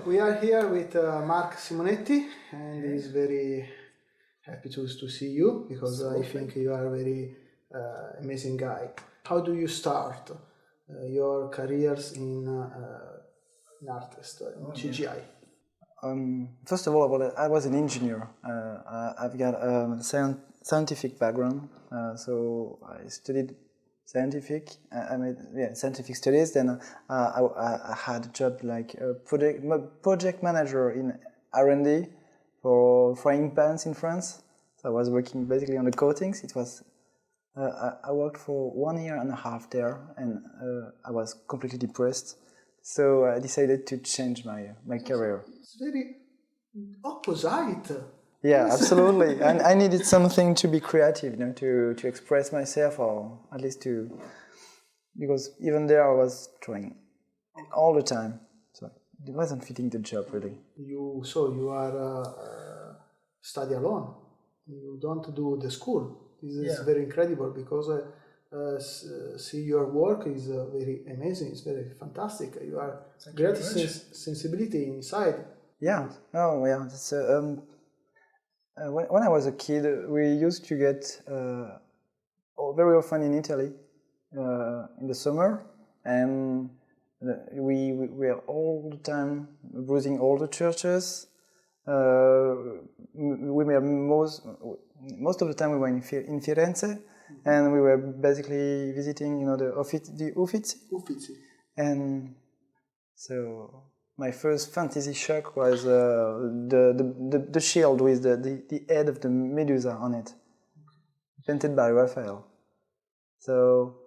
we are here with Marc Simonetti, and he's very happy to see you because I think you are a very amazing guy. How do you start your careers in artist, in CGI? First of all, I was an engineer. I've got a scientific background, so I studied scientific studies. Then I had a job like a project manager in R&D for frying pans in France. So I was working basically on the coatings. It was I worked for 1 year and a half there, and I was completely depressed. So I decided to change my career. It's very opposite. Yeah, absolutely. And I needed something to be creative, to express myself, or at least because even there I was trying all the time. So it wasn't fitting the job really. You are study alone. You don't do the school. This is very incredible because see your work is very amazing. It's very fantastic. You are great sensibility inside. Yeah. Oh, yeah. That's, when I was a kid, we used to get very often in Italy in the summer, and we were all the time bruising all the churches. We were most of the time we were in Firenze, and we were basically visiting, the Uffizi. And so my first fantasy shock was the shield with the head of the Medusa on it, painted by Raphael. So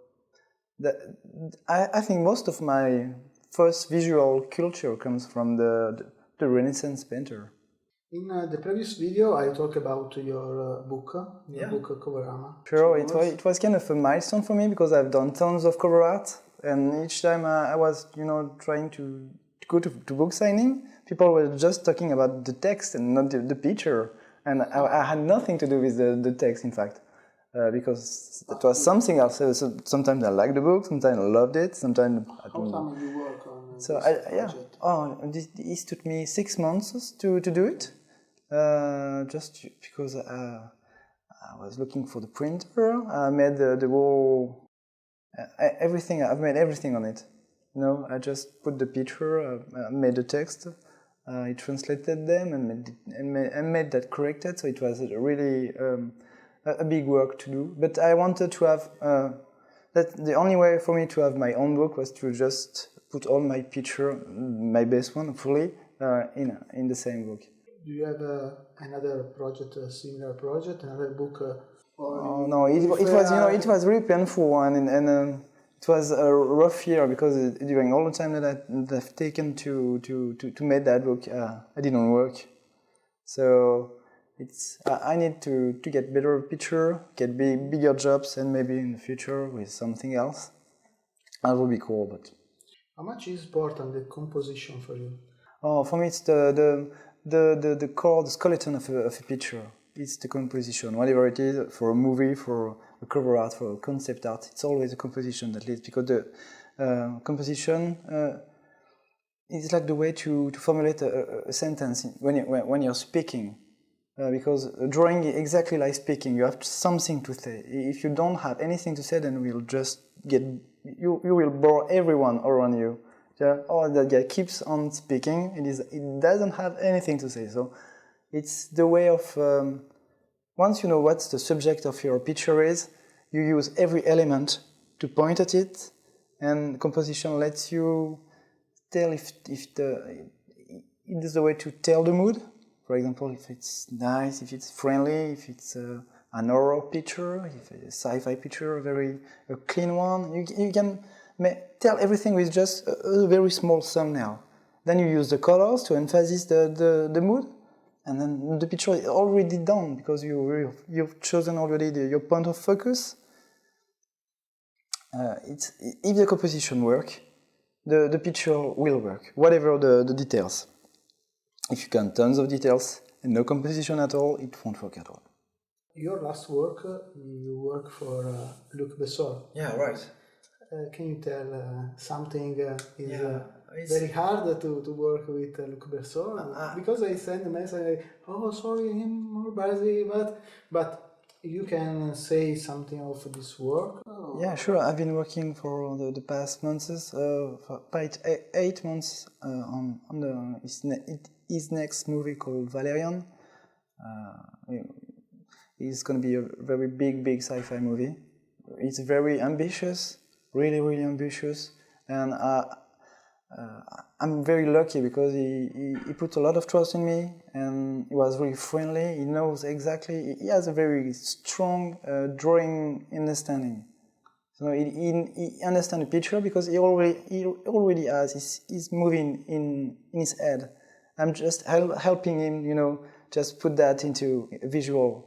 I think most of my first visual culture comes from the Renaissance painter. In the previous video, I talked about your book Coverama. Sure, it was kind of a milestone for me because I've done tons of cover art, and each time I was, trying to go to book signing, people were just talking about the text and not the picture, and I had nothing to do with the text, in fact, because it was something else. So sometimes I liked the book, sometimes I loved it, sometimes I don't. How long you work on this project? It took me 6 months to do it. Just because I was looking for the printer. I made the whole everything. I've made everything on it. I just put the picture. I made the text. I translated them and made that corrected. So it was really a big work to do. But I wanted to have that. The only way for me to have my own book was to just put all my picture, my best one, fully in the same book. Do you have another project, a similar project, another book? No, it was really painful, and it was a rough year because during all the time that I've taken to make that book, I didn't work. So I need to get better picture, get bigger jobs, and maybe in the future with something else. That would be cool. But how much is important the composition for you? Oh, for me it's the core, the skeleton of a picture. It's the composition, whatever it is, for a movie, for a cover art, for a concept art. It's always a composition that leads, because the composition is like the way to formulate a sentence when you're speaking. Because drawing is exactly like speaking. You have something to say. If you don't have anything to say, then you will bore everyone around you. That guy keeps on speaking. It doesn't have anything to say. So it's the way of once you know what the subject of your picture is, you use every element to point at it, and composition lets you tell if it is the way to tell the mood. For example, if it's nice, if it's friendly, if it's an horror picture, if it's a sci-fi picture, a clean one, you can tell everything with just a very small thumbnail. Then you use the colors to emphasize the mood, and then the picture is already done because you've chosen already your point of focus. If the composition works, the picture will work, whatever the details. If you can tons of details and no composition at all, it won't work at all. Your last work, you work for Luc Besson. Yeah, right. Can you tell something? very hard to work with Luc Besson because I send a message, oh sorry, I'm more busy, but you can say something of this work? Yeah, sure. I've been working for the past months, for about 8 months on his next movie called Valerian. It's going to be a very big sci-fi movie. It's very ambitious, really ambitious, and I'm very lucky because he put a lot of trust in me, and he was really friendly. He knows exactly. He has a very strong drawing understanding. So he understands the picture because he already has. He's moving in his head. I'm just helping him, just put that into visual.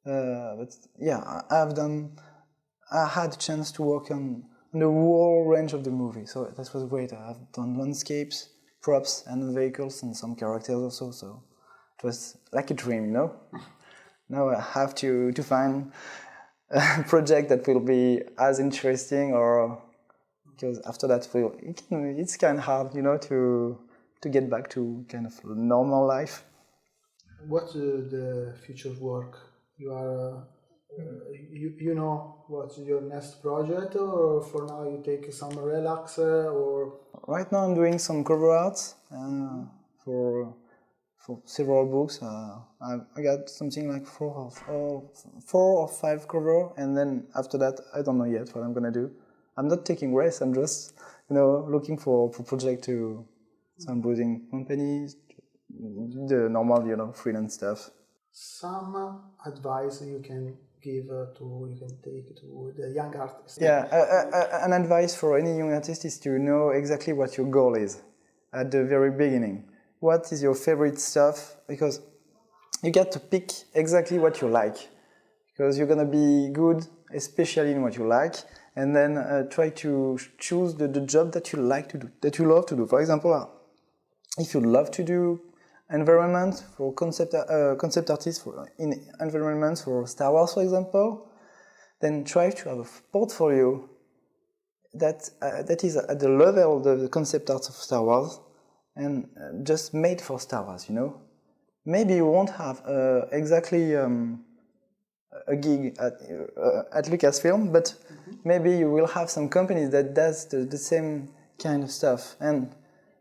But yeah, I had a chance to work on the whole range of the movie, so that was great. I've done landscapes, props, and vehicles, and some characters also. So it was like a dream, Now I have to find a project that will be as interesting, or because after that it's kind of hard, to get back to kind of normal life. What's the future work? You are, you know what's your next project, or for now you take some relax, or? Right now I'm doing some cover art for several books. I got something like 4 or 5 cover, and then after that I don't know yet what I'm gonna do. I'm not taking rest. I'm just looking for project to some browsing companies, the normal freelance stuff. Some advice you can give you can take to the young artists? Yeah, an advice for any young artist is to know exactly what your goal is at the very beginning. What is your favorite stuff? Because you get to pick exactly what you like, because you're gonna be good, especially in what you like, and then try to choose the job that you like to do, that you love to do. For example, if you love to do environment for concept artists in environments for Star Wars, for example, then try to have a portfolio that is at the level of the concept art of Star Wars and just made for Star Wars. Maybe you won't have exactly a gig at Lucasfilm, but maybe you will have some companies that does the same kind of stuff, and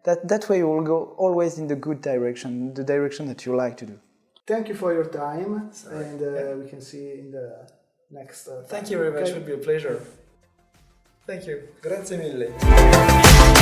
that way you will go always in the good direction, the direction that you like to do. Thank you for your time, and we can see in the next time. Thank you very much, it would be a pleasure. Thank you, grazie mille.